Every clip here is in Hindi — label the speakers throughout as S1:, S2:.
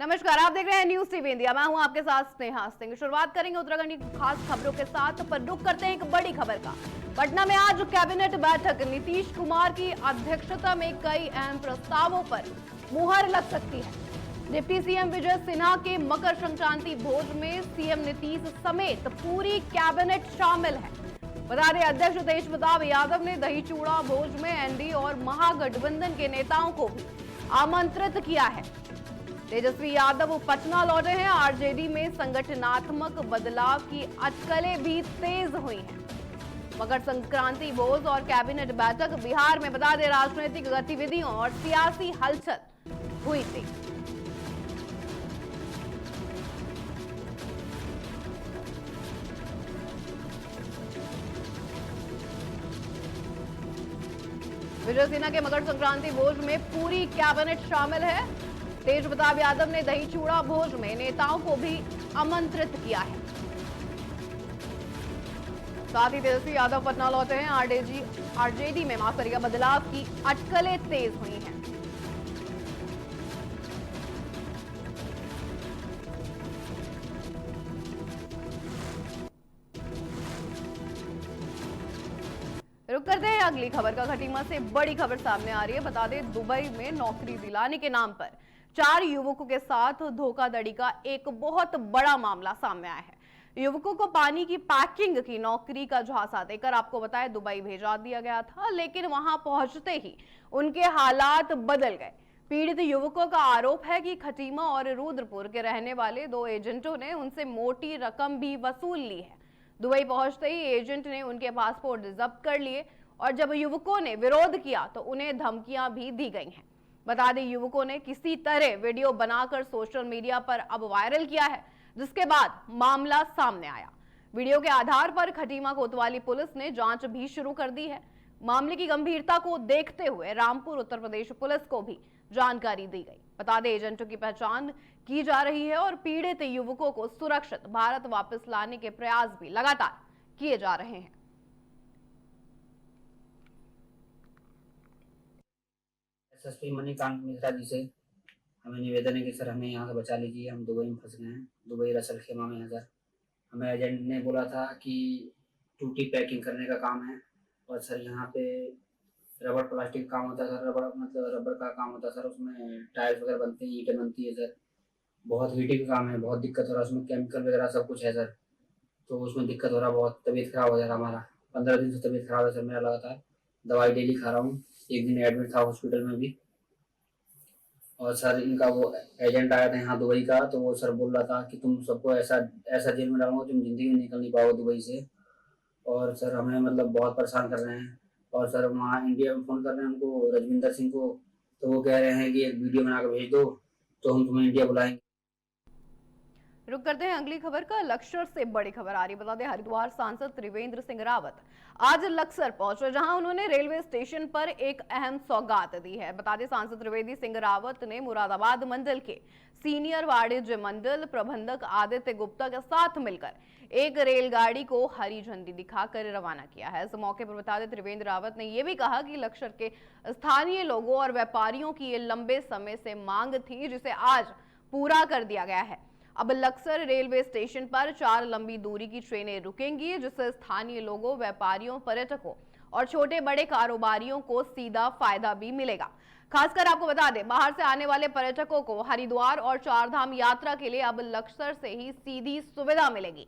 S1: नमस्कार, आप देख रहे हैं न्यूज टीवी इंडिया। मैं हूं आपके साथ स्नेहा सिंह। शुरुआत करेंगे उत्तराखंड की खास खबरों के साथ, पर रुक करते हैं एक बड़ी खबर का। पटना में आज कैबिनेट बैठक, नीतीश कुमार की अध्यक्षता में कई अहम प्रस्तावों पर मुहर लग सकती है। डिप्टी सीएम विजय सिन्हा के मकर संक्रांति भोज में सीएम नीतीश समेत पूरी कैबिनेट शामिल है। बता दें, अध्यक्ष तेज प्रताप यादव ने दही चूड़ा भोज में एनडीए और महागठबंधन के नेताओं को भी आमंत्रित किया है। तेजस्वी यादव पटना लौटे हैं। आरजेडी में संगठनात्मक बदलाव की अटकलें भी तेज हुई हैं। मकर संक्रांति भोज और कैबिनेट बैठक, बिहार में बता दें राजनीतिक गतिविधियों और सियासी हलचल हुई थी। विजय सिन्हा के मकर संक्रांति भोज में पूरी कैबिनेट शामिल है। तेज प्रताप यादव ने दही चूड़ा भोज में नेताओं को भी आमंत्रित किया है। साथ ही तेजस्वी यादव पटना लौटे हैं। आरजेडी में माफ करिएगा बदलाव की अटकलें तेज हुई हैं। रुक करते हैं अगली खबर का। खटीमा से बड़ी खबर सामने आ रही है। बता दें, दुबई में नौकरी दिलाने के नाम पर 4 युवकों के साथ धोखाधड़ी का एक बहुत बड़ा मामला सामने आया है। युवकों को पानी की पैकिंग की नौकरी का झांसा देकर आपको बताएं दुबई भेजा दिया गया था, लेकिन वहां पहुंचते ही उनके हालात बदल गए। पीड़ित युवकों का आरोप है कि खटीमा और रुद्रपुर के रहने वाले 2 एजेंटों ने उनसे मोटी रकम भी वसूल ली है। दुबई पहुंचते ही एजेंट ने उनके पासपोर्ट जब्त कर लिए और जब युवकों ने विरोध किया तो उन्हें धमकियां भी दी गई हैं। बता दें, युवकों ने किसी तरह वीडियो बनाकर सोशल मीडिया पर अब वायरल किया है, जिसके बाद मामला सामने आया। वीडियो के आधार पर खटीमा कोतवाली पुलिस ने जांच भी शुरू कर दी है। मामले की गंभीरता को देखते हुए रामपुर उत्तर प्रदेश पुलिस को भी जानकारी दी गई। बता दें, एजेंटों की पहचान की जा रही है और पीड़ित युवकों को सुरक्षित भारत वापस लाने के प्रयास भी लगातार किए जा रहे हैं।
S2: एसएसपी मणिकांत मिश्रा जी से हमें निवेदन है कि सर हमें यहाँ से बचा लीजिए, हम दुबई में फंस गए हैं। दुबई रसल खेमा में है सर। हमें एजेंट ने बोला था कि टूटी पैकिंग करने का काम है और सर यहाँ पे रबड़ प्लास्टिक काम होता है सर। रबड़ मतलब रबड़ का काम होता है सर। उसमें टायर्स वगैरह बनते हैं, ईंटें बनती है सर। बहुत हीटिंग काम है, बहुत दिक्कत हो रहा है उसमें। केमिकल वगैरह सब कुछ है सर, तो उसमें दिक्कत हो रहा है बहुत। तबीयत खराब हो जा रहा हमारा। 15 दिन से तबीयत खराब है सर मेरा लगातार। दवाई डेली खा रहा हूँ। एक दिन एडमिट था हॉस्पिटल में भी। और सर इनका वो एजेंट आया था यहाँ दुबई का, तो वो सर बोल रहा था कि तुम सबको ऐसा ऐसा जेल में डालूंगा तुम जिंदगी में निकल नहीं पाओगे दुबई से। और सर हमें मतलब बहुत परेशान कर रहे हैं। और सर वहाँ इंडिया में फ़ोन कर रहे हैं उनको, रजविंदर सिंह को, तो वो कह रहे हैं कि एक वीडियो बना कर भेज दो तो हम तुम्हें इंडिया बुलाएंगे।
S1: रुक करते हैं अगली खबर का। लक्सर से बड़ी खबर आ रही। बता दें, हरिद्वार सांसद त्रिवेंद्र सिंह रावत आज लक्सर पहुंचे, जहां उन्होंने रेलवे स्टेशन पर एक अहम सौगात दी है। बता दें, सांसद त्रिवेंद्र सिंह रावत ने मुरादाबाद मंडल के सीनियर वाणिज्य मंडल प्रबंधक आदित्य गुप्ता के साथ मिलकर एक रेलगाड़ी को हरी झंडी दिखाकर रवाना किया है। इस मौके पर बता दें, त्रिवेंद्र रावत ने यह भी कहा कि लक्सर के स्थानीय लोगों और व्यापारियों की ये लंबे समय से मांग थी, जिसे आज पूरा कर दिया गया है। अब लक्सर रेलवे स्टेशन पर 4 लंबी दूरी की ट्रेनें रुकेंगी, जिससे स्थानीय लोगों, व्यापारियों, पर्यटकों और छोटे बड़े कारोबारियों को सीधा फायदा भी मिलेगा। खासकर आपको बता दें, बाहर से आने वाले पर्यटकों को हरिद्वार और चारधाम यात्रा के लिए अब लक्सर से ही सीधी सुविधा मिलेगी।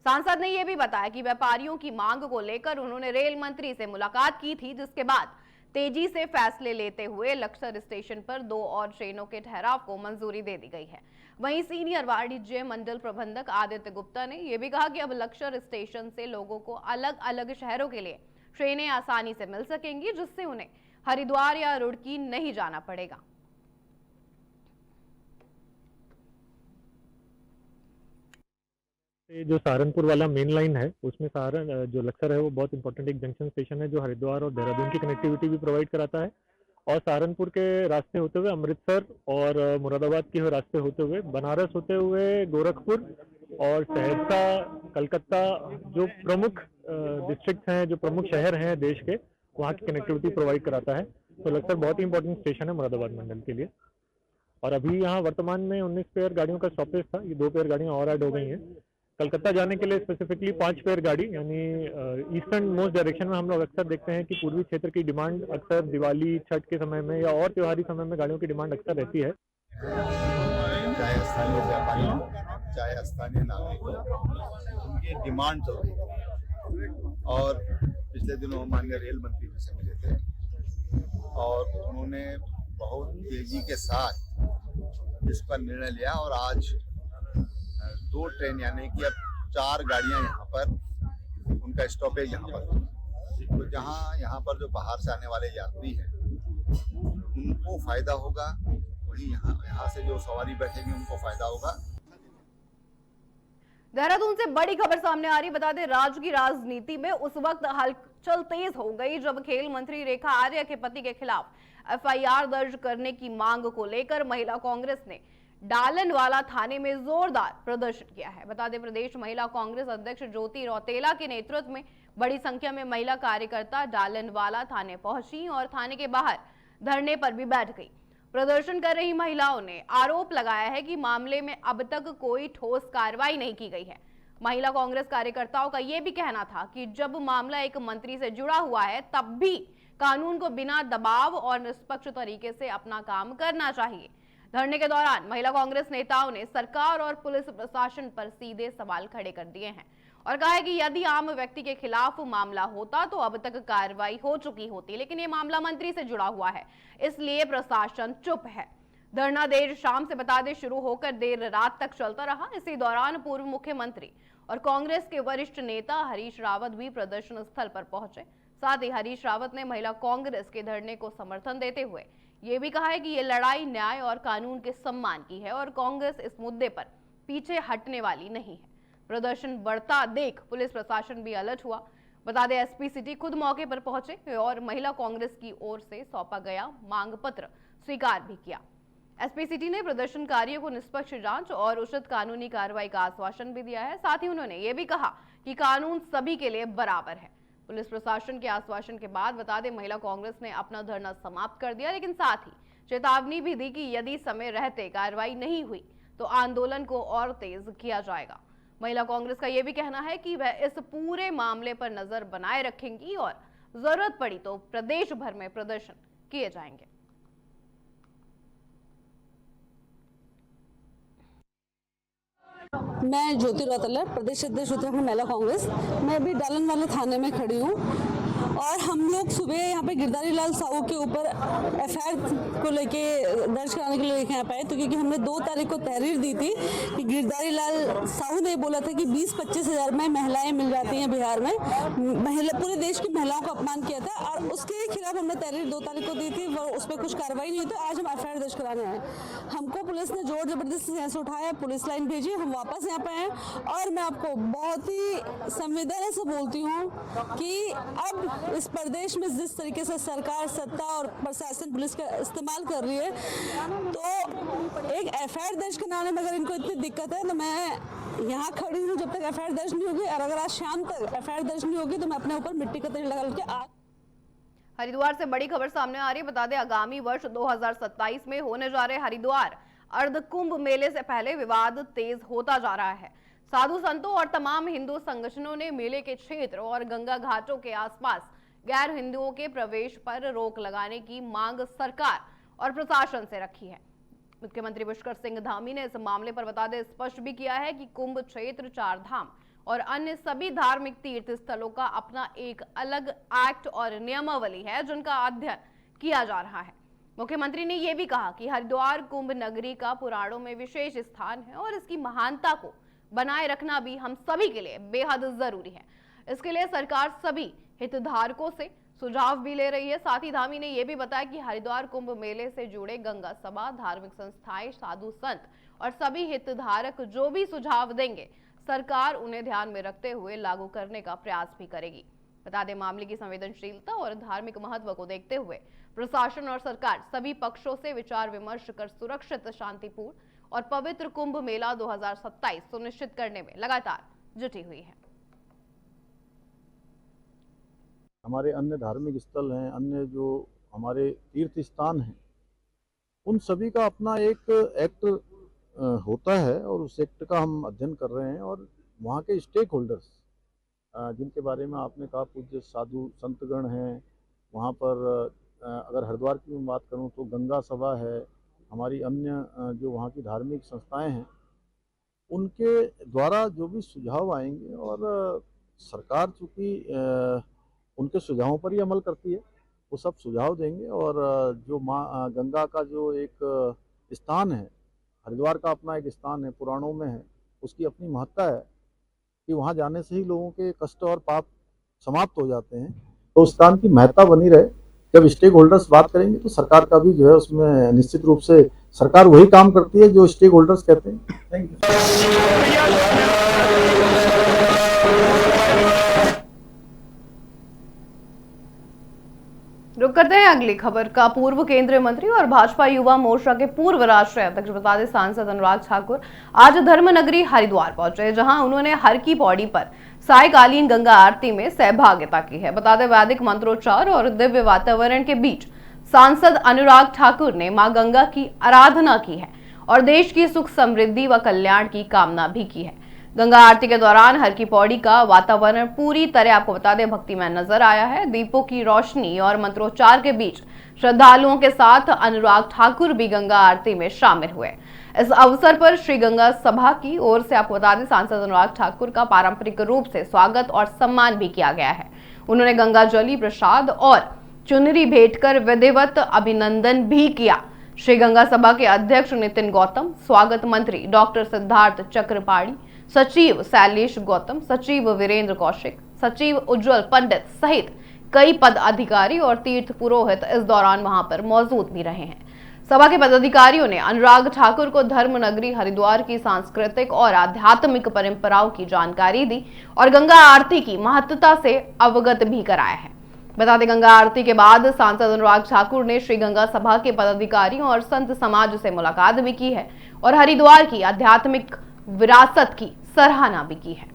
S1: सांसद ने यह भी बताया कि व्यापारियों की मांग को लेकर उन्होंने रेल मंत्री से मुलाकात की थी, जिसके बाद तेजी से फैसले लेते हुए लक्सर स्टेशन पर 2 और ट्रेनों के ठहराव को मंजूरी दे दी गई है। वहीं सीनियर वाणिज्य मंडल प्रबंधक आदित्य गुप्ता ने यह भी कहा कि अब लक्सर स्टेशन से लोगों को अलग अलग शहरों के लिए ट्रेनें आसानी से मिल सकेंगी, जिससे उन्हें हरिद्वार या रुड़की नहीं जाना पड़ेगा।
S3: जो सहारनपुर वाला मेन लाइन है, उसमें जो लक्सर है वो बहुत इंपॉर्टेंट एक जंक्शन स्टेशन है, जो हरिद्वार और देहरादून की कनेक्टिविटी भी प्रोवाइड कराता है। और सहारनपुर के रास्ते होते हुए अमृतसर और मुरादाबाद के रास्ते होते हुए बनारस होते हुए गोरखपुर और सहरसा, कलकत्ता, जो प्रमुख डिस्ट्रिक्ट हैं, जो प्रमुख शहर हैं देश के, वहाँ की कनेक्टिविटी प्रोवाइड कराता है। तो लक्सर बहुत ही इंपॉर्टेंट स्टेशन है मुरादाबाद मंडल के लिए। और अभी यहाँ वर्तमान में 19 पेयर गाड़ियों का स्टॉपेज था, ये 2 पेयर गाड़ियाँ और ऐड हो गई हैं। कलकत्ता जाने के लिए स्पेसिफिकली 5 पेयर गाड़ी, यानी ईस्टर्न मोस्ट डायरेक्शन में हम लोग अक्सर देखते हैं कि पूर्वी क्षेत्र की डिमांड अक्सर दिवाली, छठ के समय में या और त्योहारी समय में गाड़ियों की डिमांड अक्सर रहती है।
S4: चाहे स्थानीय व्यापारी हो, चाहे स्थानीय नागरिक हो, उनकी डिमांड चल रही है। और पिछले दिनों माननीय रेल मंत्री जी से मिले थे और उन्होंने बहुत तेजी के साथ इस पर निर्णय लिया और आज 2 ट्रेन यानी कि अब 4 गाड़ियां यहाँ पर उनका स्टॉपेज यहाँ पर, तो जहाँ यहाँ पर जो बाहर से आने वाले यात्री हैं उनको फायदा होगा, वही यहाँ से जो सवारी बैठेगी उनको फायदा होगा।
S1: देहरादून से बड़ी खबर सामने आ रही। बता दें, राज्य की राजनीति में उस वक्त हलचल तेज हो गई जब खेल मंत्री रेखा आर्या के पति के खिलाफ एफआईआर दर्ज करने की मांग को लेकर महिला कांग्रेस ने डालनवाला थाने में जोरदार प्रदर्शन किया है। बता दें, प्रदेश महिला कांग्रेस अध्यक्ष ज्योति रौतेला के नेतृत्व में बड़ी संख्या में महिला कार्यकर्ता डालनवाला थाने पहुंची और थाने के बाहर धरने पर भी बैठ गई। प्रदर्शन कर रही महिलाओं ने आरोप लगाया है कि मामले में अब तक कोई ठोस कार्रवाई नहीं की गई है। महिला कांग्रेस कार्यकर्ताओं का यह भी कहना था कि जब मामला एक मंत्री से जुड़ा हुआ है तब भी कानून को बिना दबाव और निष्पक्ष तरीके से अपना काम करना चाहिए। धरने के दौरान महिला कांग्रेस नेताओं ने सरकार और पुलिस प्रशासन पर सीधे सवाल खड़े कर दिए हैं और कहा है कि यदि आम व्यक्ति के खिलाफ मामला होता तो अब तक कार्रवाई हो चुकी होती, लेकिन ये मामला मंत्री से जुड़ा हुआ है, इसलिए प्रशासन चुप है। धरना देर शाम से बता दें शुरू होकर देर रात तक चलता रहा। इसी दौरान पूर्व मुख्यमंत्री और कांग्रेस के वरिष्ठ नेता हरीश रावत भी प्रदर्शन स्थल पर पहुंचे। साथ ही हरीश रावत ने महिला कांग्रेस के धरने को समर्थन देते हुए ये भी कहा है कि ये लड़ाई न्याय और कानून के सम्मान की है और कांग्रेस इस मुद्दे पर पीछे हटने वाली नहीं है। प्रदर्शन बढ़ता देख पुलिस प्रशासन भी अलर्ट हुआ। बता दें, एसपी सिटी खुद मौके पर पहुंचे और महिला कांग्रेस की ओर से सौंपा गया मांग पत्र स्वीकार भी किया। एसपी सिटी ने प्रदर्शनकारियों को निष्पक्ष जांच और उचित कानूनी कार्रवाई का आश्वासन भी दिया है। साथ ही उन्होंने ये भी कहा कि कानून सभी के लिए बराबर है। पुलिस प्रशासन के आश्वासन के बाद बता दें, महिला कांग्रेस ने अपना धरना समाप्त कर दिया, लेकिन साथ ही चेतावनी भी दी कि यदि समय रहते कार्रवाई नहीं हुई तो आंदोलन को और तेज किया जाएगा। महिला कांग्रेस का यह भी कहना है कि वह इस पूरे मामले पर नजर बनाए रखेंगी और जरूरत पड़ी तो प्रदेश भर में प्रदर्शन किए जाएंगे।
S5: मैं ज्योति रौतेला, प्रदेश अध्यक्ष उत्तराखंड महिला कांग्रेस। मैं अभी डालनवाला थाने में खड़ी हूँ और हम लोग सुबह यहाँ पे गिरधारी लाल साहू के ऊपर एफआईआर को लेके दर्ज कराने के लिए लेके यहाँ पे आए, तो क्योंकि हमने 2 तारीख को तहरीर दी थी कि गिरधारी लाल साहू ने बोला था कि 20-25 हज़ार में महिलाएं मिल जाती हैं बिहार में, पूरे देश की महिलाओं का अपमान किया था और उसके खिलाफ हमने तहरीर 2 तारीख को दी थी और उस पर कुछ कार्रवाई नहीं हुई, तो आज हम एफआईआर दर्ज कराने आए। हमको पुलिस ने जोर जबरदस्ती यहाँ से उठाया, पुलिस लाइन भेजी, हम वापस यहाँ पे आए और मैं आपको बहुत ही संवेदना से बोलती हूँ कि अब इस प्रदेश में जिस तरीके से सरकार, सत्ता और प्रशासन पुलिस का इस्तेमाल कर रही है, तो एक एफआईआर दर्ज कराने में अगर इनको इतनी दिक्कत है तो मैं यहाँ खड़ी हूँ जब तक एफआईआर दर्ज नहीं होगी, और अगर आज शाम तक एफआईआर दर्ज नहीं होगी तो मैं अपने ऊपर मिट्टी का तेल लगा के
S1: हरिद्वार से बड़ी खबर सामने आ रही है। बता दें, आगामी वर्ष 2027 में होने जा रहे हरिद्वार अर्ध कुंभ मेले से पहले विवाद तेज होता जा रहा है। साधु संतों और तमाम हिंदू संगठनों ने मेले के क्षेत्र और गंगा घाटों के आसपास गैर हिंदुओं के प्रवेश पर रोक लगाने की मांग सरकार और प्रशासन से रखी है। मुख्यमंत्री पुष्कर सिंह धामी ने इस मामले पर बता दें स्पष्ट भी किया है कि कुंभ क्षेत्र, 4 धाम और अन्य सभी धार्मिक तीर्थ स्थलों का अपना एक अलग एक्ट और नियमावली है जिनका अध्ययन किया जा रहा है। मुख्यमंत्री ने यह भी कहा कि हरिद्वार कुंभ नगरी का पुराणों में विशेष स्थान है और इसकी महानता को बनाए रखना भी हम सभी के लिए बेहद जरूरी है। इसके लिए सरकार सभी हितधारकों से सुझाव भी ले रही है। साथ ही धामी ने यह भी बताया कि हरिद्वार कुंभ मेले से जुड़े गंगा सभा, धार्मिक संस्थाएं, साधु संत और सभी हितधारक जो भी सुझाव देंगे सरकार उन्हें ध्यान में रखते हुए लागू करने का प्रयास भी करेगी। बता दें, मामले की संवेदनशीलता और धार्मिक महत्व को देखते हुए प्रशासन और सरकार सभी पक्षों से विचार विमर्श कर सुरक्षित, शांतिपूर्ण और पवित्र कुंभ मेला 2027 सुनिश्चित करने में लगातार जुटी हुई है।
S6: हमारे अन्य धार्मिक स्थल हैं, अन्य जो हमारे तीर्थ स्थान हैं, उन सभी का अपना एक एक्ट होता है और उस एक्ट का हम अध्ययन कर रहे हैं। और वहाँ के स्टेक होल्डर्स जिनके बारे में आपने कहा, पूज्य साधु संतगण हैं वहाँ पर। अगर हरिद्वार की मैं बात करूँ तो गंगा सभा है, हमारी अन्य जो वहाँ की धार्मिक संस्थाएं हैं, उनके द्वारा जो भी सुझाव आएंगे, और सरकार चूँकि उनके सुझावों पर ही अमल करती है, वो सब सुझाव देंगे। और जो माँ गंगा का जो एक स्थान है, हरिद्वार का अपना एक स्थान है, पुराणों में है, उसकी अपनी महत्ता है कि वहाँ जाने से ही लोगों के कष्ट और पाप समाप्त हो जाते हैं। तो उस स्थान की महत्ता बनी रहे। जब स्टेक होल्डर्स बात करेंगे तो सरकार का भी जो है उसमें निश्चित रूप से सरकार वही काम करती है जो स्टेक होल्डर्स कहते हैं। Thank you.
S1: रुक करते हैं अगली खबर का। पूर्व केंद्रीय मंत्री और भाजपा युवा मोर्चा के पूर्व राष्ट्रीय अध्यक्ष बता दें सांसद अनुराग ठाकुर आज धर्मनगरी हरिद्वार पहुंचे, जहां उन्होंने हर की पौड़ी पर सायकालीन गंगा आरती में सहभागिता की है। बता दें वैदिक मंत्रोच्चार और दिव्य वातावरण के बीच सांसद अनुराग ठाकुर ने मां गंगा की आराधना की है और देश की सुख समृद्धि व कल्याण की कामना भी की है। गंगा आरती के दौरान हर की पौड़ी का वातावरण पूरी तरह आपको बता दें भक्तिमय नजर आया है। दीपों की रोशनी और मंत्रोच्चार के बीच श्रद्धालुओं के साथ अनुराग ठाकुर भी गंगा आरती में शामिल हुए। इस अवसर पर श्री गंगा सभा की ओर से आपको बता दें सांसद अनुराग ठाकुर का पारंपरिक रूप से स्वागत और सम्मान भी किया गया है। उन्होंने गंगा जली प्रसाद और चुनरी भेंट कर विधिवत अभिनंदन भी किया। श्री गंगा सभा के अध्यक्ष नितिन गौतम, स्वागत मंत्री डॉक्टर सिद्धार्थ चक्रपाणी, सचिव शैलेश गौतम, सचिव वीरेंद्र कौशिक, सचिव उज्जवल पंडित सहित कई पद अधिकारी और तीर्थ पुरोहित इस दौरान वहां पर मौजूद भी रहे हैं। सभा के पदाधिकारियों ने अनुराग ठाकुर को धर्मनगरी हरिद्वार की सांस्कृतिक और आध्यात्मिक परंपराओं की जानकारी दी और गंगा आरती की महत्ता से अवगत भी कराया है। बता दें गंगा आरती के बाद सांसद अनुराग ठाकुर ने श्री गंगा सभा के पदाधिकारियों और संत समाज से मुलाकात भी की है और हरिद्वार की आध्यात्मिक विरासत की सराहना भी की है।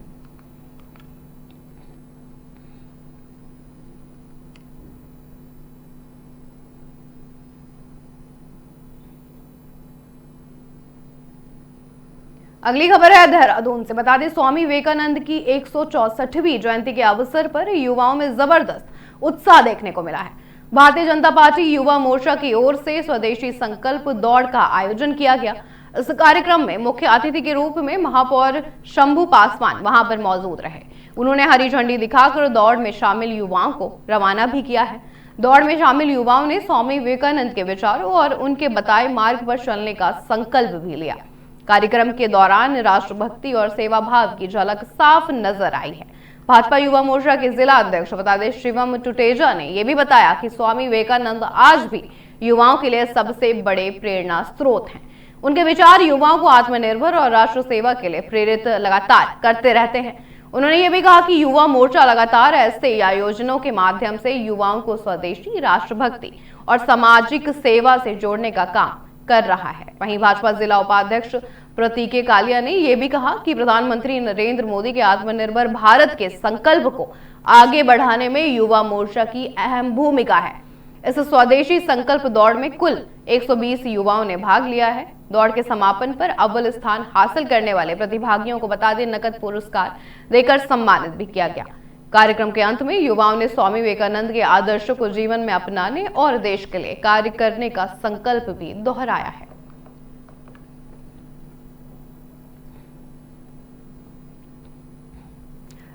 S1: अगली खबर है देहरादून से। बता दें स्वामी विवेकानंद की 164वीं जयंती के अवसर पर युवाओं में जबरदस्त उत्साह देखने को मिला है। भारतीय जनता पार्टी युवा मोर्चा की ओर से स्वदेशी संकल्प दौड़ का आयोजन किया गया। इस कार्यक्रम में मुख्य अतिथि के रूप में महापौर शंभू पासवान वहां पर मौजूद रहे। उन्होंने हरी झंडी दिखाकर दौड़ में शामिल युवाओं को रवाना भी किया है। दौड़ में शामिल युवाओं ने स्वामी विवेकानंद के विचारों और उनके बताए मार्ग पर चलने का संकल्प भी लिया। कार्यक्रम के दौरान राष्ट्रभक्ति और सेवा भाव की झलक साफ नजर आई है। भाजपा युवा मोर्चा के जिला अध्यक्ष बता दें शिवम टुटेजा ने यह भी बताया कि स्वामी विवेकानंद आज भी युवाओं के लिए सबसे बड़े प्रेरणा स्रोत हैं। उनके विचार युवाओं को आत्मनिर्भर और राष्ट्र सेवा के लिए प्रेरित लगातार करते रहते हैं। उन्होंने ये भी कहा कि युवा मोर्चा लगातार ऐसे आयोजनों के माध्यम से युवाओं को स्वदेशी, राष्ट्रभक्ति और सामाजिक सेवा से जोड़ने का काम कर रहा है। वहीं भाजपा जिला उपाध्यक्ष प्रतीके कालिया ने यह भी कहा कि प्रधानमंत्री नरेंद्र मोदी के आत्मनिर्भर भारत के संकल्प को आगे बढ़ाने में युवा मोर्चा की अहम भूमिका है। इस स्वदेशी संकल्प दौड़ में कुल 120 युवाओं ने भाग लिया है। दौड़ के समापन पर अव्वल स्थान हासिल करने वाले प्रतिभागियों को बता दें नकद पुरस्कार देकर सम्मानित भी किया गया। कार्यक्रम के अंत में युवाओं ने स्वामी विवेकानंद के आदर्शों को जीवन में अपनाने और देश के लिए कार्य करने का संकल्प भी दोहराया है।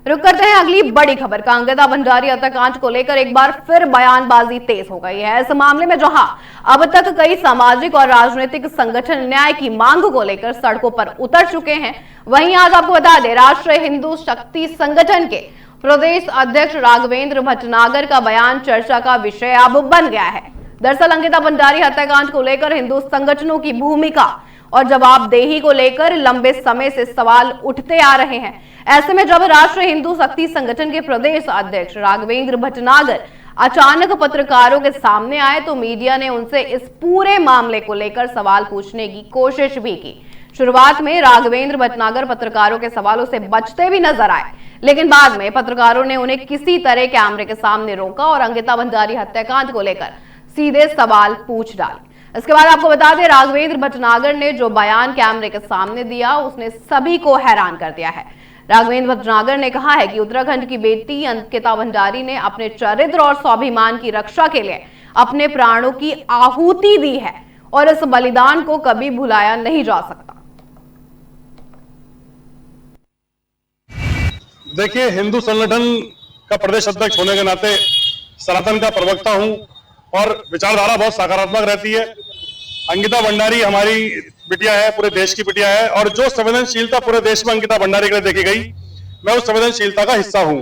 S1: रुक करते हैं अगली बड़ी खबर का। अंकिता भंडारी हत्याकांड को लेकर एक बार फिर बयानबाजी तेज हो गई है। इस मामले में जहां अब तक कई सामाजिक और राजनीतिक संगठन न्याय की मांग को लेकर सड़कों पर उतर चुके हैं, वहीं आज आपको बता दें राष्ट्रीय हिंदू शक्ति संगठन के प्रदेश अध्यक्ष राघवेंद्र भटनागर का बयान चर्चा का विषय अब बन गया है। दरअसल अंकिता भंडारी हत्याकांड को लेकर हिंदू संगठनों की भूमिका और जवाबदेही को लेकर लंबे समय से सवाल उठते आ रहे हैं। ऐसे में जब राष्ट्रीय हिंदू शक्ति संगठन के प्रदेश अध्यक्ष राघवेंद्र भटनागर अचानक पत्रकारों के सामने आए तो मीडिया ने उनसे इस पूरे मामले को लेकर सवाल पूछने की कोशिश भी की। शुरुआत में राघवेंद्र भटनागर पत्रकारों के सवालों से बचते भी नजर आए, लेकिन बाद में पत्रकारों ने उन्हें किसी तरह कैमरे के सामने रोका और अंकिता भंडारी हत्याकांड को लेकर सीधे सवाल पूछ डाले। इसके बाद आपको बता दें, राघवेंद्र भटनागर ने जो बयान कैमरे के सामने दिया उसने सभी को हैरान कर दिया है। राघवेंद्र भटनागर ने कहा है कि उत्तराखंड की बेटी अंकिता भंडारी ने अपने चरित्र और स्वाभिमान की रक्षा के लिए अपने प्राणों की आहुति दी है और इस बलिदान को कभी भुलाया नहीं जा सकता।
S7: देखिए, हिंदू संगठन का प्रदेश अध्यक्ष होने के नाते सनातन का प्रवक्ता हूं और विचारधारा बहुत सकारात्मक रहती है। अंकिता भंडारी हमारी बिटिया है, पूरे देश की बिटिया है और जो संवेदनशीलता पूरे देश में अंकिता भंडारी के लिए देखी गई, मैं उस संवेदनशीलता का हिस्सा हूं।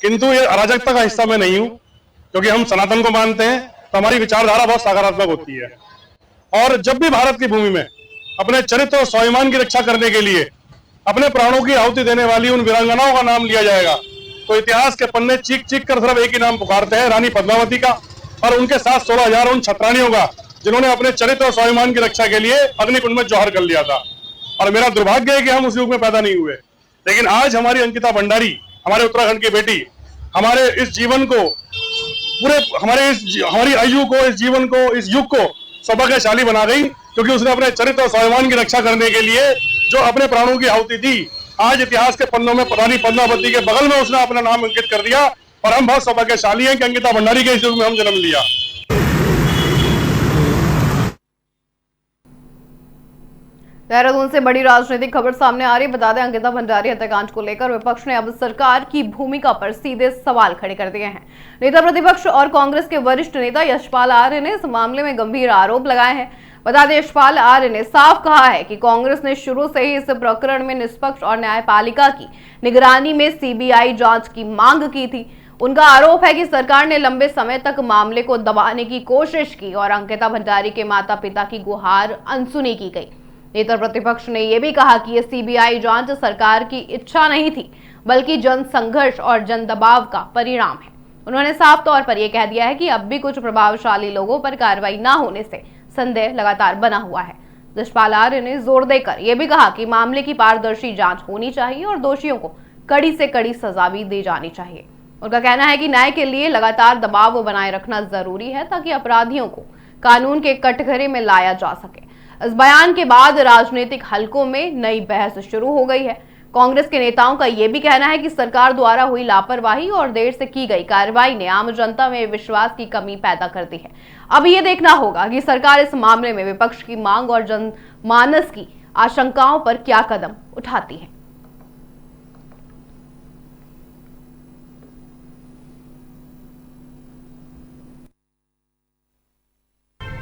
S7: किंतु ये अराजकता का हिस्सा मैं नहीं हूं, क्योंकि हम सनातन को मानते हैं तो हमारी विचारधारा बहुत सकारात्मक होती है। और जब भी भारत की भूमि में अपने चरित्र और स्वाभिमान की रक्षा करने के लिए अपने प्राणों की आहुति देने वाली उन वीरांगनाओं का नाम लिया जाएगा तो इतिहास के पन्ने चीख चीख कर सिर्फ एक ही नाम पुकारते हैं, रानी पद्मावती का, और उनके साथ 16,000 उन छत्रानियों का जिन्होंने अपने चरित्र और स्वाभिमान की रक्षा के लिए अग्निकुंड में जौहर कर लिया था। और मेरा दुर्भाग्य है कि हम उस युग में पैदा नहीं हुए, लेकिन आज हमारी अंकिता भंडारी, हमारे उत्तराखंड की बेटी, हमारे इस जीवन को, पूरे हमारी आयु को, इस जीवन को, इस युग को सौभाग्यशाली बना गई, क्योंकि उसने अपने चरित्र और स्वाभिमान की रक्षा करने के लिए जो अपने प्राणों की आहुति दी। आज इतिहास के पन्नों में रानी पद्मावती के बगल में उसने अपना नाम अंकित कर दिया और हम बहुत सौभाग्यशाली हैं कि अंकिता भंडारी के इस युग में हम जन्म लिया।
S1: देहरादून से बड़ी राजनीतिक खबर सामने आ रही। बता दें, अंकिता भंडारी हत्याकांड को लेकर विपक्ष ने अब सरकार की भूमिका पर सीधे सवाल खड़े कर दिए हैं। नेता प्रतिपक्ष और कांग्रेस के वरिष्ठ नेता यशपाल आर्य ने इस मामले में गंभीर आरोप लगाए हैं। बता दें, यशपाल आर्य ने साफ कहा है कि कांग्रेस ने शुरू से ही इस प्रकरण में निष्पक्ष और न्यायपालिका की निगरानी में सीबीआई जांच की मांग की थी। उनका आरोप है कि सरकार ने लंबे समय तक मामले को दबाने की कोशिश की और अंकिता भंडारी के माता पिता की गुहार अनसुनी की गई। नेता प्रतिपक्ष ने यह भी कहा कि यह सीबीआई जांच सरकार की इच्छा नहीं थी, बल्कि जन संघर्ष और जन दबाव का परिणाम है। उन्होंने साफ तौर पर यह कह दिया है कि अब भी कुछ प्रभावशाली लोगों पर कार्रवाई न होने से संदेह लगातार बना हुआ है। यशपाल आर्य ने जोर देकर यह भी कहा कि मामले की पारदर्शी जांच होनी चाहिए और दोषियों को कड़ी से कड़ी सजा भी दी जानी चाहिए। उनका कहना है कि न्याय के लिए लगातार दबाव बनाए रखना जरूरी है ताकि अपराधियों को कानून के कटघरे में लाया जा सके। इस बयान के बाद राजनीतिक हलकों में नई बहस शुरू हो गई है। कांग्रेस के नेताओं का यह भी कहना है कि सरकार द्वारा हुई लापरवाही और देर से की गई कार्रवाई ने आम जनता में विश्वास की कमी पैदा कर दी है। अब यह देखना होगा कि सरकार इस मामले में विपक्ष की मांग और जनमानस की आशंकाओं पर क्या कदम उठाती है।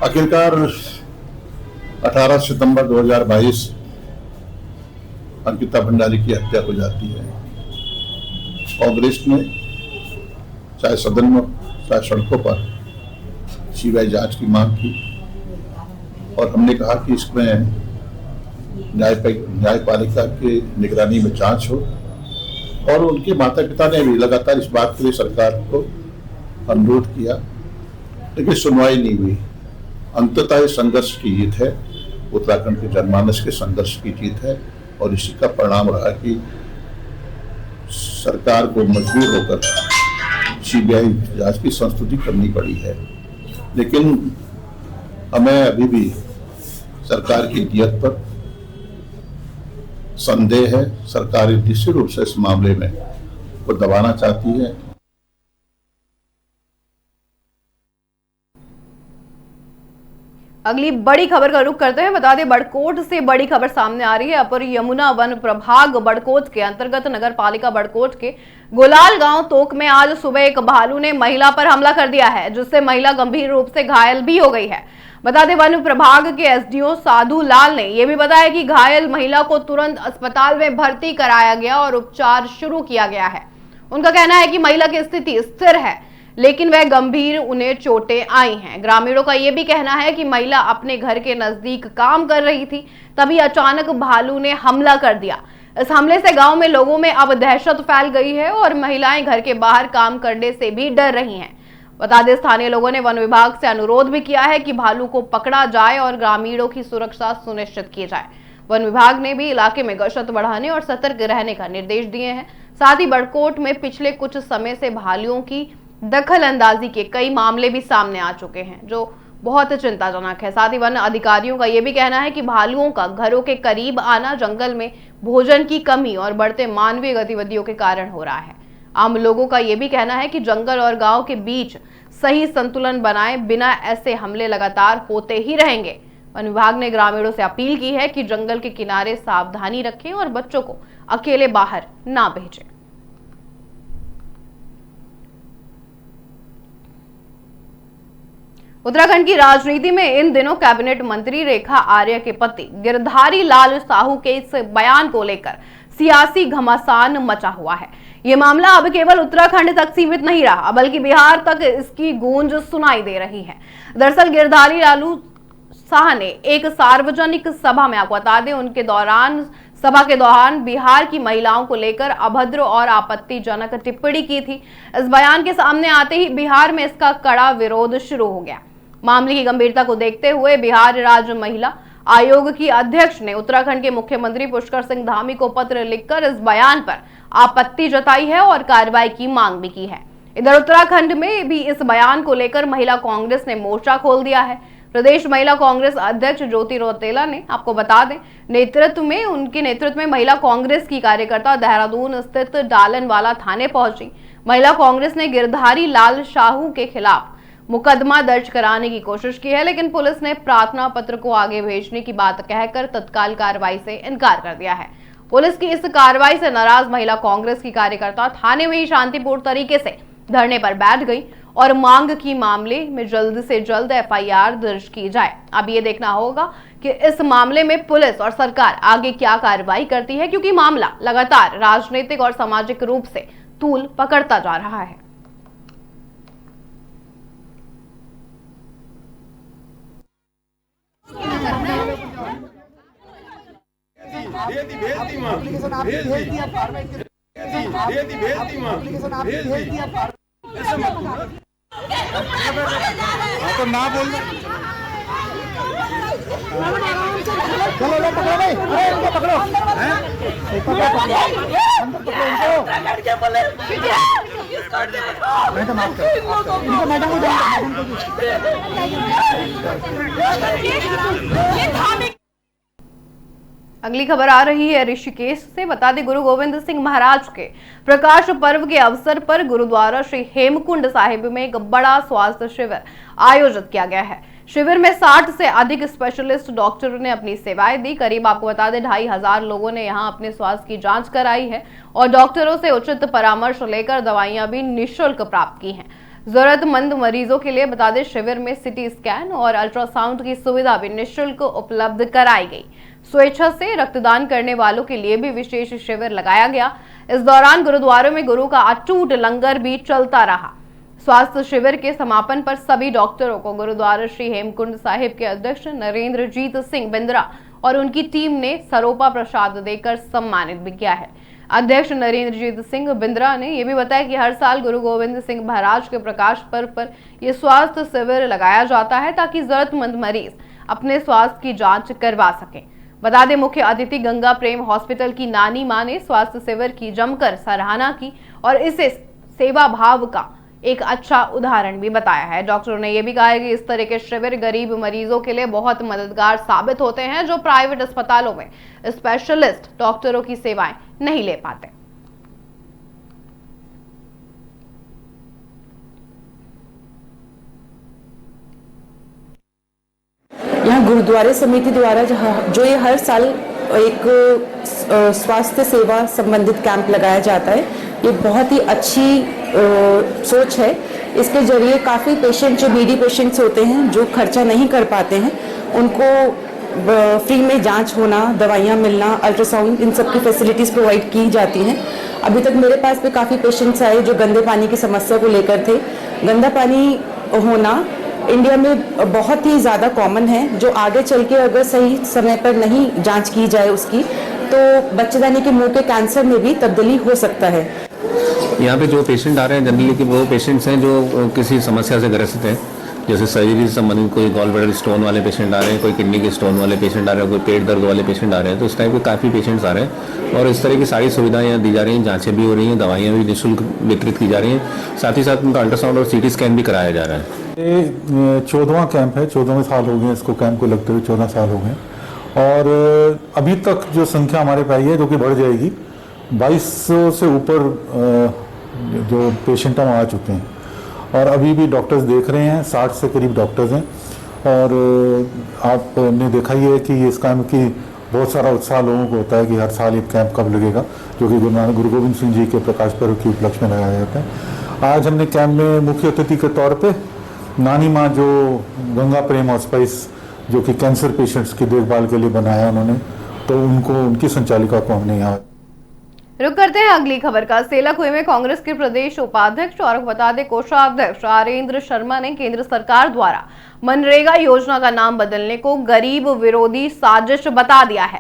S4: आखिरकार 18 सितंबर 2022 अंकिता भंडारी की हत्या हो जाती है। कांग्रेस ने चाहे सदन में चाहे सड़कों पर सीबीआई जांच की मांग की और हमने कहा कि इसमें न्यायपालिका की निगरानी में जांच हो, और उनके माता पिता ने भी लगातार इस बात के लिए सरकार को अनुरोध किया, लेकिन सुनवाई नहीं हुई। अंततः संघर्ष की जीत है, उत्तराखंड के जनमानस के संघर्ष की जीत है, और इसी का परिणाम रहा कि सरकार को मजबूर होकर सीबीआई जांच की संस्तुति करनी पड़ी है। लेकिन हमें अभी भी सरकार की नीयत पर संदेह है। सरकार निश्चित रूप से इस मामले में को दबाना चाहती है।
S1: अगली बड़ी खबर का रुख करते हैं। बता दें, बड़कोट से बड़ी खबर सामने आ रही है। अपर यमुना वन प्रभाग बड़कोट के अंतर्गत नगर पालिका बड़कोट के गोलाल गांव तोक में आज सुबह एक भालू ने महिला पर हमला कर दिया है, जिससे महिला गंभीर रूप से घायल भी हो गई है। बता दें, वन प्रभाग के एसडीओ साधु लाल ने यह भी बताया कि घायल महिला को तुरंत अस्पताल में भर्ती कराया गया और उपचार शुरू किया गया है। उनका कहना है कि महिला की स्थिति स्थिर है, लेकिन वह गंभीर उन्हें चोटें आई हैं। ग्रामीणों का यह भी कहना है कि महिला अपने घर के नजदीक काम कर रही थी, तभी अचानक भालू ने हमला कर दिया। इस हमले से गांव में लोगों में अब दहशत फैल गई है और महिलाएं घर के बाहर काम करने से भी डर रही हैं। बता दें, स्थानीय लोगों ने वन विभाग से अनुरोध भी किया है कि भालू को पकड़ा जाए और ग्रामीणों की सुरक्षा सुनिश्चित की जाए। वन विभाग ने भी इलाके में गश्त बढ़ाने और सतर्क रहने का निर्देश दिए हैं। साथ ही बड़कोट में पिछले कुछ समय से भालुओं की दखल अंदाजी के कई मामले भी सामने आ चुके हैं, जो बहुत चिंताजनक है। साथ ही वन अधिकारियों का यह भी कहना है कि भालुओं का घरों के करीब आना जंगल में भोजन की कमी और बढ़ते मानवीय गतिविधियों के कारण हो रहा है। आम लोगों का यह भी कहना है कि जंगल और गांव के बीच सही संतुलन बनाए बिना ऐसे हमले लगातार होते ही रहेंगे। वन विभाग ने ग्रामीणों से अपील की है कि जंगल के किनारे सावधानी रखें और बच्चों को अकेले बाहर ना भेजें। उत्तराखंड की राजनीति में इन दिनों कैबिनेट मंत्री रेखा आर्य के पति गिरधारी लाल साहू के इस बयान को लेकर सियासी घमासान मचा हुआ है। ये मामला अब केवल उत्तराखंड तक सीमित नहीं रहा, बल्कि बिहार तक इसकी गूंज सुनाई दे रही है। दरअसल गिरधारी लालू शाह ने एक सार्वजनिक सभा में, आपको बता दें, सभा के दौरान बिहार की महिलाओं को लेकर अभद्र और आपत्तिजनक टिप्पणी की थी। इस बयान के सामने आते ही बिहार में इसका कड़ा विरोध शुरू हो गया। मामले की गंभीरता को देखते हुए बिहार राज्य महिला आयोग की अध्यक्ष ने उत्तराखंड के मुख्यमंत्री पुष्कर सिंह धामी को पत्र लिखकर इस बयान पर आपत्ति जताई है और कार्रवाई की मांग भी की है। इधर उत्तराखंड में भी इस बयान को लेकर महिला कांग्रेस ने मोर्चा खोल दिया है। प्रदेश महिला कांग्रेस अध्यक्ष ज्योति रौतेला ने, आपको बता दें, उनके नेतृत्व में महिला कांग्रेस की कार्यकर्ता देहरादून स्थित डालनवाला थाने पहुंची। महिला कांग्रेस ने गिरधारी लाल साहू के खिलाफ मुकदमा दर्ज कराने की कोशिश की है, लेकिन पुलिस ने प्रार्थना पत्र को आगे भेजने की बात कहकर तत्काल कार्रवाई से इनकार कर दिया है। पुलिस की इस कार्रवाई से नाराज महिला कांग्रेस की कार्यकर्ता थाने में ही शांतिपूर्ण तरीके से धरने पर बैठ गई और मांग की मामले में जल्द से जल्द एफआईआर दर्ज की जाए। अब ये देखना होगा कि इस मामले में पुलिस और सरकार आगे क्या कार्रवाई करती है, क्योंकि मामला लगातार राजनीतिक और सामाजिक रूप से तूल पकड़ता जा रहा है।
S4: तो ना बोल चलो लो पकड़ो भाई, अरे इनको पकड़ो, मैडम
S1: अगली खबर आ रही है ऋषिकेश से। बता दें, गुरु गोविंद सिंह महाराज के प्रकाश पर्व के अवसर पर गुरुद्वारा श्री हेमकुंड साहिब में एक बड़ा स्वास्थ्य शिविर आयोजित किया गया है। शिविर में 60 से अधिक स्पेशलिस्ट डॉक्टरों ने अपनी सेवाएं दी। करीब, आपको बता दें, 2500 लोगों ने यहां अपने स्वास्थ्य की जांच कराई है और डॉक्टरों से उचित परामर्श लेकर दवाइयां भी निःशुल्क प्राप्त की हैं। जरूरतमंद मरीजों के लिए बता दें, शिविर में सिटी स्कैन और अल्ट्रासाउंड की सुविधा भी निःशुल्क उपलब्ध कराई गई। स्वेच्छा से रक्तदान करने वालों के लिए भी विशेष शिविर लगाया गया। इस दौरान गुरुद्वारों में गुरु का अटूट लंगर भी चलता रहा। स्वास्थ्य शिविर के समापन पर सभी डॉक्टरों को गुरुद्वारा श्री हेमकुंड साहिब के अध्यक्ष नरेंद्रजीत सिंह बिंद्रा और उनकी टीम ने सरोपा प्रसाद देकर सम्मानित भी किया है। अध्यक्ष नरेंद्रजीत सिंह बिंद्रा ने यह भी बताया कि हर साल गुरु गोविंद सिंह महाराज के प्रकाश पर्व पर यह स्वास्थ्य शिविर लगाया जाता है ताकि जरूरतमंद मरीज अपने स्वास्थ्य की जांच करवा सकें। बता दें, मुख्य अतिथि गंगा प्रेम हॉस्पिटल की नानी मां ने स्वास्थ्य शिविर की जमकर सराहना की और इसे सेवा भाव का एक अच्छा उदाहरण भी बताया है। डॉक्टरों ने यह भी कहा है कि इस तरह के शिविर गरीब मरीजों के लिए बहुत मददगार साबित होते हैं जो प्राइवेट अस्पतालों में स्पेशलिस्ट डॉक्टरों की सेवाएं नहीं ले पाते।
S8: यहाँ गुरुद्वारे समिति द्वारा जो ये हर साल एक स्वास्थ्य सेवा संबंधित कैंप लगाया जाता है, ये बहुत ही अच्छी सोच है। इसके जरिए काफ़ी पेशेंट जो नीडी पेशेंट्स होते हैं, जो खर्चा नहीं कर पाते हैं, उनको फ्री में जांच होना, दवाइयाँ मिलना, अल्ट्रासाउंड, इन सब की फैसिलिटीज़ प्रोवाइड की जाती हैं। अभी तक मेरे पास भी काफ़ी पेशेंट्स आए जो गंदे पानी की समस्या को लेकर थे। गंदा पानी होना इंडिया में बहुत ही ज़्यादा कॉमन है, जो आगे चल के अगर सही समय पर नहीं जांच की जाए उसकी, तो बच्चेदानी के मुंह के कैंसर में भी तब्दीली हो सकता है।
S9: यहाँ पे जो पेशेंट आ रहे हैं जनरली कि वो पेशेंट्स हैं जो किसी समस्या से ग्रसित हैं, जैसे सर्जरी से संबंधित कोई गॉल ब्लैडर स्टोन वाले पेशेंट आ रहे हैं, कोई किडनी के स्टोन वाले पेशेंट आ रहे हैं, कोई पेट दर्द वाले पेशेंट आ रहे हैं। तो इस टाइप के काफ़ी पेशेंट्स आ रहे हैं और इस तरह की सारी सुविधाएं यहाँ दी जा रही हैं। जांचें भी हो रही हैं, दवाइयाँ भी निःशुल्क वितरित की जा रही हैं, साथ ही साथ उनका अल्ट्रासाउंड और सीटी स्कैन भी कराया जा रहा है।
S10: ये 14वां कैंप है, 14वें साल हो गए इसको कैंप को लगते हुए, 14 साल हो गए और अभी तक जो संख्या हमारे पे आई है जो कि बढ़ जाएगी, 2200 से ऊपर जो पेशेंट हम आ चुके हैं और अभी भी डॉक्टर्स देख रहे हैं, 60 से करीब डॉक्टर्स हैं और आपने देखा ही है कि इस कैंप की बहुत सारा उत्साह लोगों को होता है कि हर साल ये कैंप कब लगेगा, जो कि गुरु गोविंद सिंह जी के प्रकाश पर्व के उपलक्ष्य में लगाया जाता है। आज हमने कैंप में मुख्य अतिथि के तौर पे नानी माँ जो गंगा प्रेम हॉस्पिस जो कि कैंसर पेशेंट्स की देखभाल के लिए बनाया उन्होंने, तो उनकी संचालिका को हमने यहाँ।
S1: रुक करते हैं अगली खबर का। सेला कुएं में कांग्रेस के प्रदेश उपाध्यक्ष और बता दें कोषाध्यक्ष आरेंद्र शर्मा ने केंद्र सरकार द्वारा मनरेगा योजना का नाम बदलने को गरीब विरोधी साजिश बता दिया है।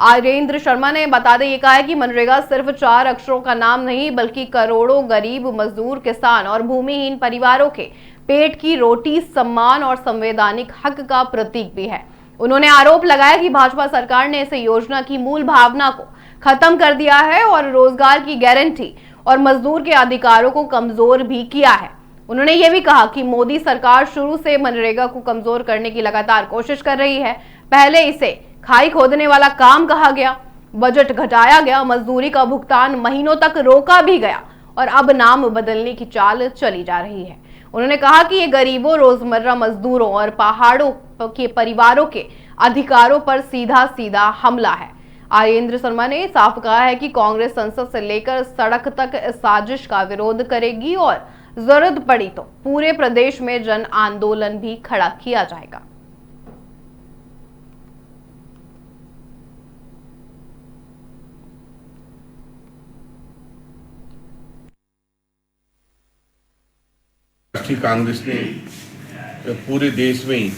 S1: आरेंद्र शर्मा ने बता दें ये कहा है कि मनरेगा सिर्फ 4 अक्षरों का नाम नहीं बल्कि करोड़ों गरीब मजदूर, किसान और भूमिहीन परिवारों के पेट की रोटी, सम्मान और संवैधानिक हक का प्रतीक भी है। उन्होंने आरोप लगाया कि भाजपा सरकार ने इस योजना की मूल भावना को खत्म कर दिया है और रोजगार की गारंटी और मजदूर के अधिकारों को कमजोर भी किया है। उन्होंने ये भी कहा कि मोदी सरकार शुरू से मनरेगा को कमजोर करने की लगातार कोशिश कर रही है। पहले इसे खाई खोदने वाला काम कहा गया, बजट घटाया गया, मजदूरी का भुगतान महीनों तक रोका भी गया और अब नाम बदलने की चाल चली जा रही है। उन्होंने कहा कि ये गरीबों, रोजमर्रा मजदूरों और पहाड़ों के परिवारों के अधिकारों पर सीधा सीधा हमला है। आरेंद्र शर्मा ने साफ कहा है कि कांग्रेस संसद से लेकर सड़क तक इस साजिश का विरोध करेगी और जरूरत पड़ी तो पूरे प्रदेश में जन आंदोलन भी खड़ा किया जाएगा।
S11: राष्ट्रीय कांग्रेस ने पूरे देश में ही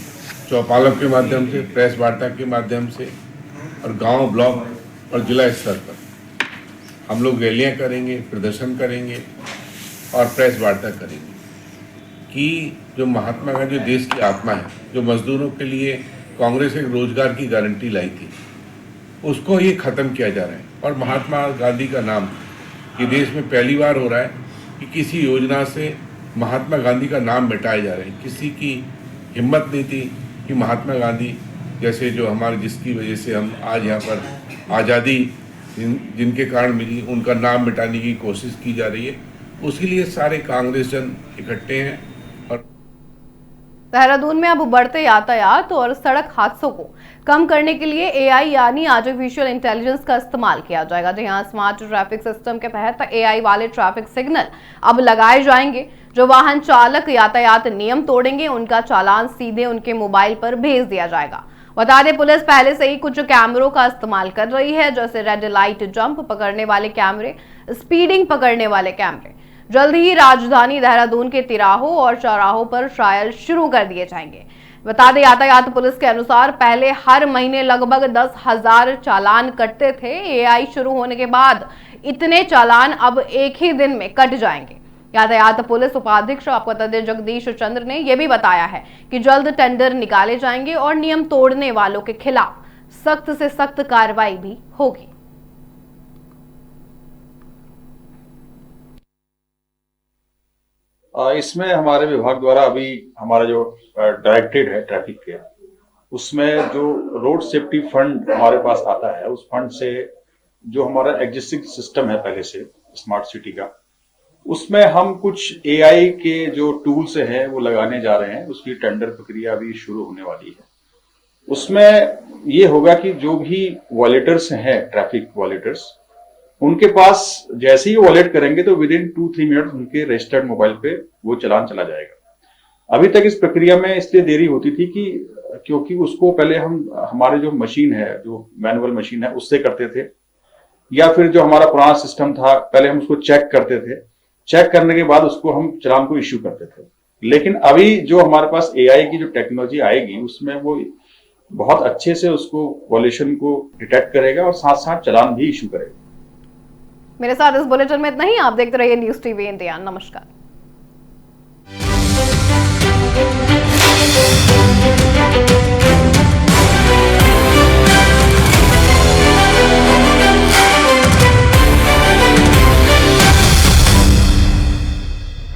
S11: चौपालों के माध्यम से, प्रेस वार्ता के माध्यम से और गांव, ब्लॉक और जिला स्तर पर हम लोग रैलियां करेंगे, प्रदर्शन करेंगे और प्रेस वार्ता करेंगे कि जो महात्मा गांधी, जो देश की आत्मा है, जो मजदूरों के लिए कांग्रेस एक रोजगार की गारंटी लाई थी, उसको ये ख़त्म किया जा रहा है। और महात्मा गांधी का नाम ये देश में पहली बार हो रहा है कि किसी योजना से महात्मा गांधी का नाम मिटाया जा रहा है। किसी की हिम्मत नहीं थी कि महात्मा गांधी जैसे जो हमारे, जिसकी वजह से हम आज यहाँ पर आज़ादी जिनके कारण मिली, उनका नाम मिटाने की कोशिश की जा रही है। उसके लिए सारे कांग्रेस जन इकट्ठे हैं। और
S1: देहरादून में अब बढ़ते यातायात और सड़क हादसों को कम करने के लिए AI यानी आर्टिफिशियल इंटेलिजेंस का इस्तेमाल किया जाएगा। जहां स्मार्ट ट्रैफिक सिस्टम के तहत AI वाले ट्रैफिक सिग्नल अब लगाए जाएंगे। जो वाहन चालक यातायात नियम तोड़ेंगे उनका चालान सीधे उनके मोबाइल पर भेज दिया जाएगा। बता दें पुलिस पहले से ही कुछ कैमरों का इस्तेमाल कर रही है, जैसे रेड लाइट जंप पकड़ने वाले कैमरे, स्पीडिंग पकड़ने वाले कैमरे। जल्द ही राजधानी देहरादून के तिराहों और चौराहों पर ट्रायल शुरू कर दिए जाएंगे। बता दें यातायात पुलिस के अनुसार पहले हर महीने लगभग 10,000 चालान कटते थे। AI शुरू होने के बाद इतने चालान अब एक ही दिन में कट जाएंगे। यातायात पुलिस उपाधीक्षक आपको बता दें जगदीश चंद्र ने यह भी बताया है कि जल्द टेंडर निकाले जाएंगे और नियम तोड़ने वालों के खिलाफ सख्त से सख्त कार्रवाई भी होगी।
S12: इसमें हमारे विभाग द्वारा अभी हमारा जो डायरेक्टेड है ट्रैफिक के, उसमें जो रोड सेफ्टी फंड हमारे पास आता है, उस फंड से जो हमारा एग्जिस्टिंग सिस्टम है पहले से स्मार्ट सिटी का, उसमें हम कुछ AI के जो टूल्स हैं वो लगाने जा रहे हैं। उसकी टेंडर प्रक्रिया अभी शुरू होने वाली है। उसमें ये होगा कि जो भी वॉलेटर्स हैं, ट्रैफिक वॉलेटर्स, उनके पास जैसे ही वॉलेट करेंगे तो विद इन 2-3 मिनट उनके रजिस्टर्ड मोबाइल पे वो चालान चला जाएगा। अभी तक इस प्रक्रिया में इसलिए देरी होती थी कि क्योंकि उसको पहले हमारे जो मशीन है, जो मैनुअल मशीन है, उससे करते थे, या फिर जो हमारा पुराना सिस्टम था पहले हम उसको चेक करते थे, चेक करने के बाद उसको हम चालान को इश्यू करते थे। लेकिन अभी जो हमारे पास AI की जो टेक्नोलॉजी आएगी उसमें वो बहुत अच्छे से उसको वॉल्यूशन को डिटेक्ट करेगा और साथ साथ चालान भी इश्यू करेगा।
S1: मेरे साथ इस बुलेटिन में इतना ही। आप देखते रहिए न्यूज़ टीवी इंडिया। नमस्कार।